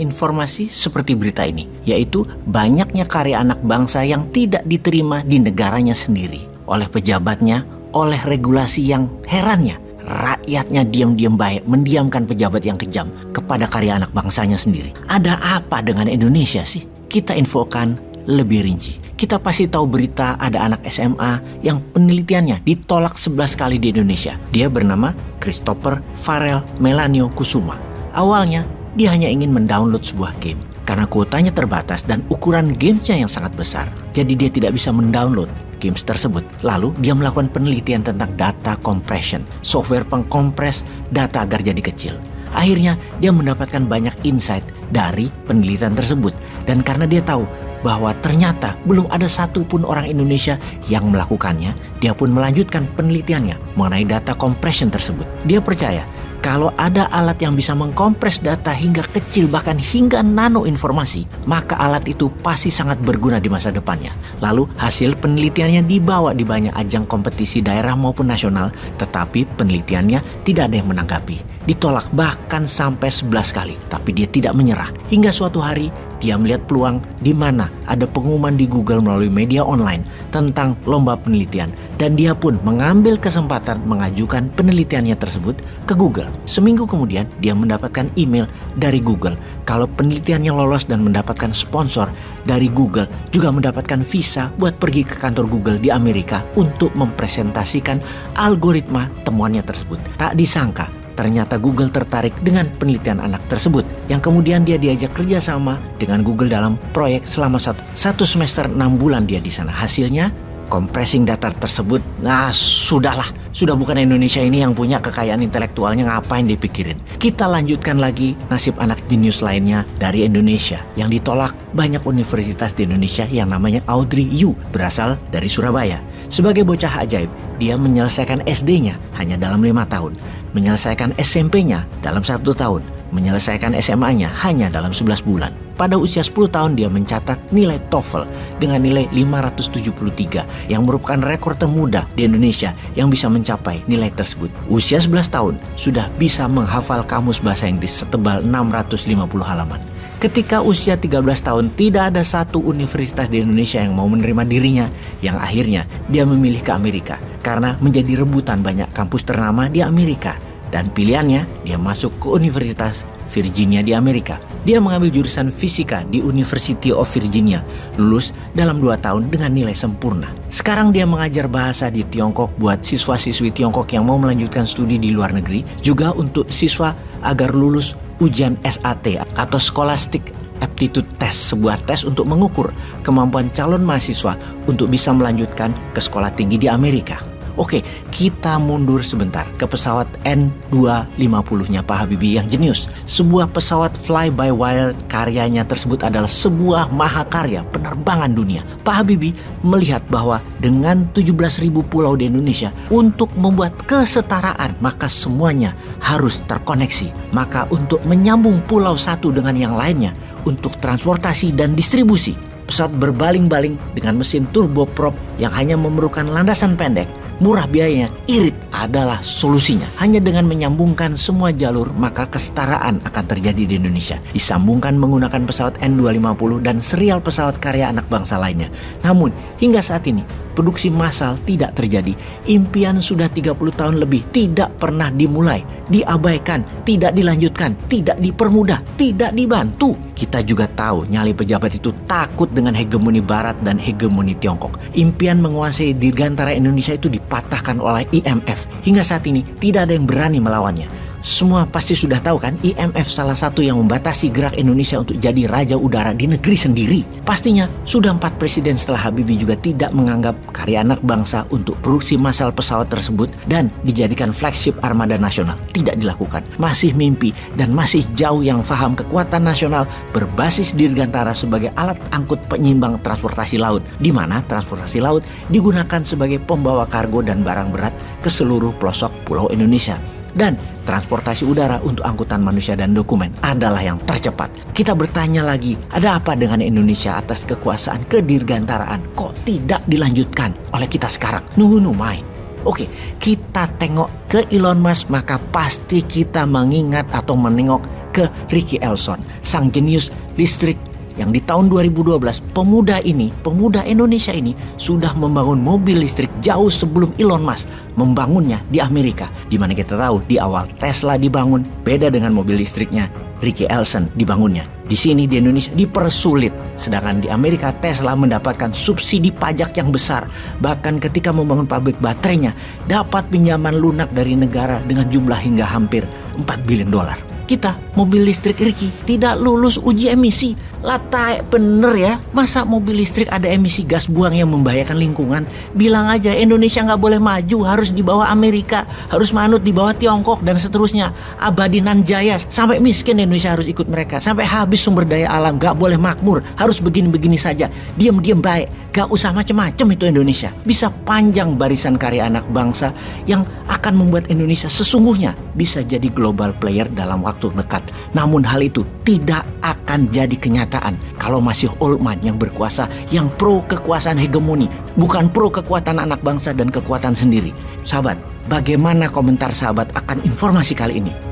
informasi seperti berita ini, yaitu banyaknya karya anak bangsa yang tidak diterima di negaranya sendiri oleh pejabatnya, oleh regulasi yang herannya rakyatnya diam-diam baik mendiamkan pejabat yang kejam kepada karya anak bangsanya sendiri. Ada apa dengan Indonesia sih? Kita infokan lebih rinci. Kita pasti tahu berita ada anak SMA yang penelitiannya ditolak 11 kali di Indonesia. Dia bernama Christopher Farrell Melanio Kusuma. Awalnya dia hanya ingin mendownload sebuah game. Karena kuotanya terbatas dan ukuran gamesnya yang sangat besar, jadi dia tidak bisa mendownload games tersebut. Lalu dia melakukan penelitian tentang data compression, software pengkompres data agar jadi kecil. Akhirnya dia mendapatkan banyak insight dari penelitian tersebut. Dan karena dia tahu bahwa ternyata belum ada satupun orang Indonesia yang melakukannya, dia pun melanjutkan penelitiannya mengenai data compression tersebut. Dia percaya kalau ada alat yang bisa mengkompres data hingga kecil bahkan hingga nano informasi, maka alat itu pasti sangat berguna di masa depannya. Lalu hasil penelitiannya dibawa di banyak ajang kompetisi daerah maupun nasional, tetapi penelitiannya tidak ada yang menanggapi. Ditolak bahkan sampai 11 kali, tapi dia tidak menyerah. Hingga suatu hari dia melihat peluang di mana ada pengumuman di Google melalui media online tentang lomba penelitian, dan dia pun mengambil kesempatan mengajukan penelitiannya tersebut ke Google. Seminggu kemudian dia mendapatkan email dari Google kalau penelitiannya lolos dan mendapatkan sponsor dari Google, juga mendapatkan visa buat pergi ke kantor Google di Amerika untuk mempresentasikan algoritma temuannya tersebut. Tak disangka ternyata Google tertarik dengan penelitian anak tersebut, yang kemudian dia diajak kerjasama dengan Google dalam proyek selama satu semester 6 bulan dia di sana. Hasilnya compressing data tersebut, sudah bukan Indonesia ini yang punya kekayaan intelektualnya, ngapain dipikirin. Kita lanjutkan lagi nasib anak jenius lainnya dari Indonesia yang ditolak banyak universitas di Indonesia, yang namanya Audrey Yu, berasal dari Surabaya. Sebagai bocah ajaib, dia menyelesaikan SD-nya hanya dalam 5 tahun, menyelesaikan SMP-nya dalam 1 tahun, menyelesaikan SMA-nya hanya dalam 11 bulan. Pada usia 10 tahun dia mencatat nilai TOEFL dengan nilai 573 yang merupakan rekor termuda di Indonesia yang bisa mencapai nilai tersebut. Usia 11 tahun sudah bisa menghafal kamus bahasa Inggris setebal 650 halaman. Ketika usia 13 tahun tidak ada satu universitas di Indonesia yang mau menerima dirinya, yang akhirnya dia memilih ke Amerika karena menjadi rebutan banyak kampus ternama di Amerika. Dan pilihannya, dia masuk ke Universitas Virginia di Amerika. Dia mengambil jurusan fisika di University of Virginia, lulus dalam 2 tahun dengan nilai sempurna. Sekarang dia mengajar bahasa di Tiongkok buat siswa-siswi Tiongkok yang mau melanjutkan studi di luar negeri, juga untuk siswa agar lulus ujian SAT atau Scholastic Aptitude Test, sebuah tes untuk mengukur kemampuan calon mahasiswa untuk bisa melanjutkan ke sekolah tinggi di Amerika. Oke, kita mundur sebentar ke pesawat N250-nya Pak Habibie yang jenius. Sebuah pesawat fly-by-wire, karyanya tersebut adalah sebuah mahakarya penerbangan dunia. Pak Habibie melihat bahwa dengan 17.000 pulau di Indonesia, untuk membuat kesetaraan, maka semuanya harus terkoneksi. Maka untuk menyambung pulau satu dengan yang lainnya, untuk transportasi dan distribusi, pesawat berbaling-baling dengan mesin turboprop yang hanya memerlukan landasan pendek, murah biayanya, irit adalah solusinya. Hanya dengan menyambungkan semua jalur, maka kesetaraan akan terjadi di Indonesia. Disambungkan menggunakan pesawat N250 dan serial pesawat karya anak bangsa lainnya. Namun, hingga saat ini, produksi massal tidak terjadi. Impian sudah 30 tahun lebih tidak pernah dimulai, diabaikan, tidak dilanjutkan, tidak dipermudah, tidak dibantu. Kita juga tahu nyali pejabat itu takut dengan hegemoni Barat dan hegemoni Tiongkok. Impian menguasai dirgantara Indonesia itu dipatahkan oleh IMF. Hingga saat ini tidak ada yang berani melawannya. Semua pasti sudah tahu kan, IMF salah satu yang membatasi gerak Indonesia untuk jadi raja udara di negeri sendiri. Pastinya sudah 4 presiden setelah Habibie juga tidak menganggap karya anak bangsa untuk produksi massal pesawat tersebut dan dijadikan flagship armada nasional. Tidak dilakukan. Masih mimpi dan masih jauh yang faham kekuatan nasional berbasis dirgantara sebagai alat angkut penyimbang transportasi laut, di mana transportasi laut digunakan sebagai pembawa kargo dan barang berat ke seluruh pelosok pulau Indonesia. Dan transportasi udara untuk angkutan manusia dan dokumen adalah yang tercepat. Kita bertanya lagi, ada apa dengan Indonesia atas kekuasaan kedirgantaraan? Kok tidak dilanjutkan oleh kita sekarang? Numai. Oke, kita tengok ke Elon Musk, maka pasti kita mengingat atau menengok ke Ricky Elson, sang jenius listrik yang di tahun 2012 pemuda Indonesia ini sudah membangun mobil listrik jauh sebelum Elon Musk membangunnya di Amerika. Di mana kita tahu di awal Tesla dibangun, beda dengan mobil listriknya Ricky Elson dibangunnya. Di sini di Indonesia dipersulit, sedangkan di Amerika Tesla mendapatkan subsidi pajak yang besar. Bahkan ketika membangun pabrik baterainya dapat pinjaman lunak dari negara dengan jumlah hingga hampir $4 billion. Kita mobil listrik Ricky tidak lulus uji emisi. Latai bener ya, masa mobil listrik ada emisi gas buang yang membahayakan lingkungan? Bilang aja Indonesia nggak boleh maju, harus di bawah Amerika, harus manut di bawah Tiongkok dan seterusnya. Abadinan jaya, sampai miskin Indonesia harus ikut mereka, sampai habis sumber daya alam, nggak boleh makmur, harus begini-begini saja, diam-diam baik, nggak usah macem-macem itu Indonesia. Bisa panjang barisan karya anak bangsa yang akan membuat Indonesia sesungguhnya bisa jadi global player dalam waktu dekat. Namun hal itu tidak akan jadi kenyataan kalau masih old man yang berkuasa, yang pro kekuasaan hegemoni, bukan pro kekuatan anak bangsa dan kekuatan sendiri. Sahabat, bagaimana komentar sahabat akan informasi kali ini?